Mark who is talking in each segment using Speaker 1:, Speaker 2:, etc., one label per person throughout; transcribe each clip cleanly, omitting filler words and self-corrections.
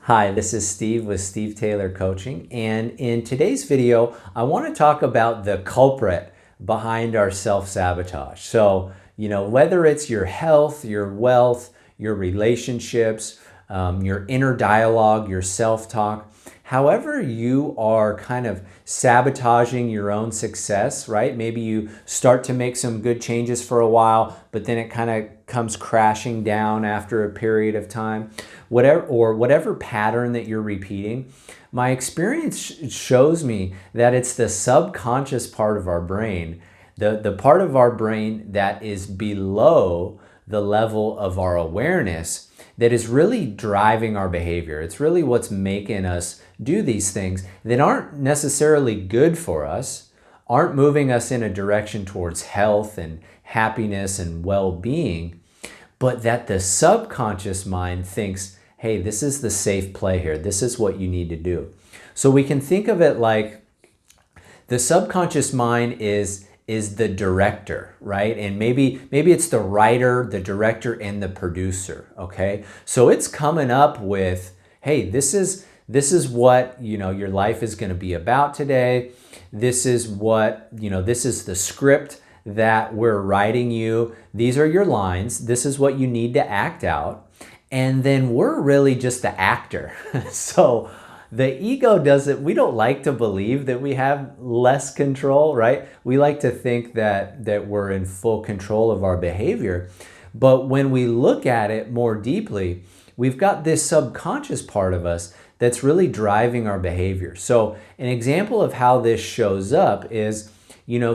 Speaker 1: Hi, this is Steve with Steve Taylor Coaching, and in today's video, I want to talk about the culprit behind our self-sabotage. So, whether it's your health, your wealth, your relationships, your inner dialogue, your self-talk, however you are kind of sabotaging your own success, right? Maybe you start to make some good changes for a while, but then it kind of comes crashing down after a period of time. Whatever pattern that you're repeating, my experience shows me that it's the subconscious part of our brain, the part of our brain that is below the level of our awareness, that is really driving our behavior. It's really what's making us do these things that aren't necessarily good for us, aren't moving us in a direction towards health and happiness and well-being, but that the subconscious mind thinks, hey, this is the safe play here. This is what you need to do. So we can think of it like the subconscious mind is the director, right? And maybe it's the writer, the director, and the producer, okay? So it's coming up with, hey, this is what, your life is going to be about today. This is what, this is the script that we're writing you. These are your lines. This is what you need to act out. And then we're really just the actor. So the ego we don't like to believe that we have less control, right? We like to think that we're in full control of our behavior. But when we look at it more deeply, we've got this subconscious part of us that's really driving our behavior. So an example of how this shows up is,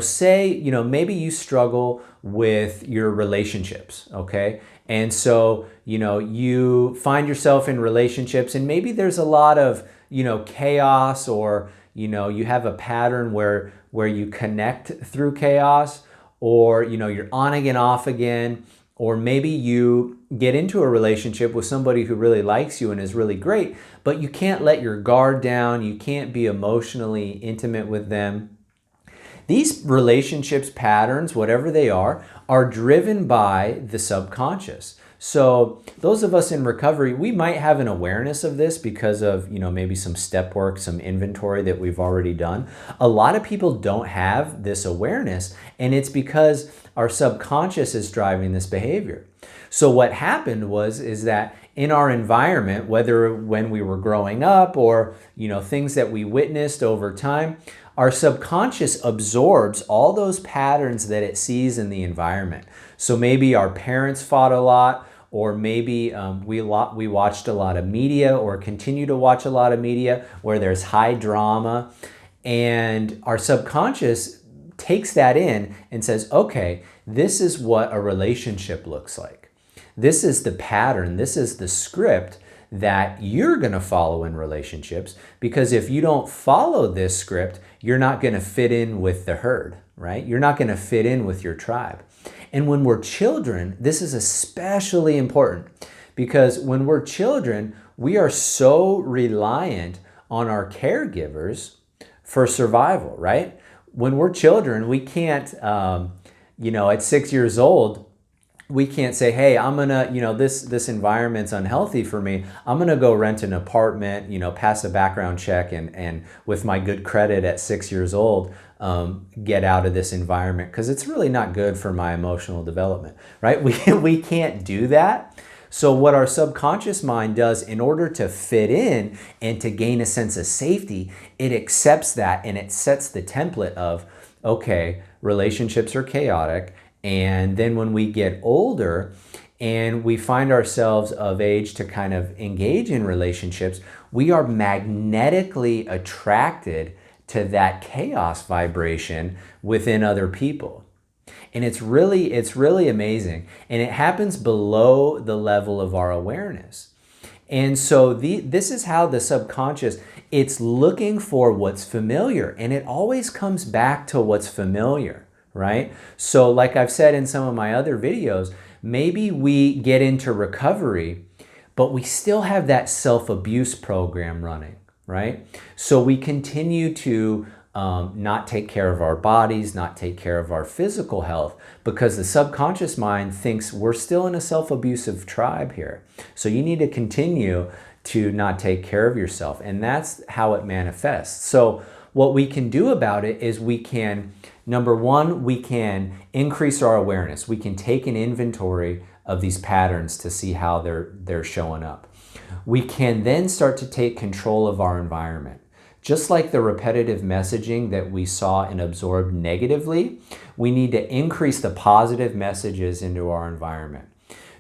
Speaker 1: say, maybe you struggle with your relationships, okay? And so, you find yourself in relationships and maybe there's a lot of, chaos, or, you have a pattern where you connect through chaos, or, you're on again, off again, or maybe you get into a relationship with somebody who really likes you and is really great, but you can't let your guard down. You can't be emotionally intimate with them. These relationships patterns, whatever they are driven by the subconscious. So those of us in recovery, we might have an awareness of this because of, maybe some step work, some inventory that we've already done. A lot of people don't have this awareness, and it's because our subconscious is driving this behavior. So what happened is that in our environment, whether when we were growing up or, things that we witnessed over time, our subconscious absorbs all those patterns that it sees in the environment. So maybe our parents fought a lot, or maybe we watched a lot of media or continue to watch a lot of media where there's high drama, and our subconscious takes that in and says, okay, this is what a relationship looks like. This is the pattern, this is the script that you're going to follow in relationships, because if you don't follow this script, you're not going to fit in with the herd, right? You're not going to fit in with your tribe. And when we're children, this is especially important, because when we're children, we are so reliant on our caregivers for survival, right? When we're children, we can't, at 6 years old, we can't say, hey, I'm gonna, this environment's unhealthy for me. I'm gonna go rent an apartment, pass a background check, and with my good credit at 6 years old, get out of this environment, because it's really not good for my emotional development, right? We can't do that. So what our subconscious mind does in order to fit in and to gain a sense of safety, it accepts that and it sets the template of, okay, relationships are chaotic. And then when we get older and we find ourselves of age to kind of engage in relationships, we are magnetically attracted to that chaos vibration within other people. And it's really amazing. And it happens below the level of our awareness. And so this is how the subconscious, it's looking for what's familiar, and it always comes back to what's familiar, right? So like I've said in some of my other videos, maybe we get into recovery, but we still have that self-abuse program running, right? So we continue to not take care of our bodies, not take care of our physical health, because the subconscious mind thinks we're still in a self-abusive tribe here. So you need to continue to not take care of yourself. And that's how it manifests. So what we can do about it is we can, number one, we can increase our awareness. We can take an inventory of these patterns to see how they're showing up. We can then start to take control of our environment. Just like the repetitive messaging that we saw and absorbed negatively, we need to increase the positive messages into our environment.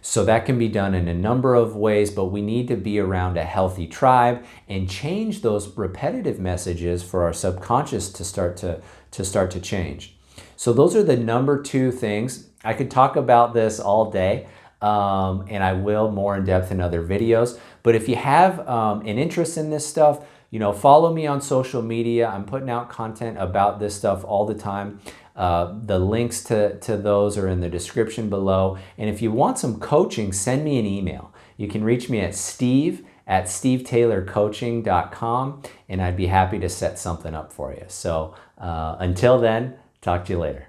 Speaker 1: So that can be done in a number of ways, but we need to be around a healthy tribe and change those repetitive messages for our subconscious to start to change. So those are the number two things. I could talk about this all day, and I will more in depth in other videos. But if you have an interest in this stuff, follow me on social media. I'm putting out content about this stuff all the time. The links to those are in the description below. And if you want some coaching, send me an email. You can reach me at steve@stevetaylorcoaching.com, and I'd be happy to set something up for you. So until then, talk to you later.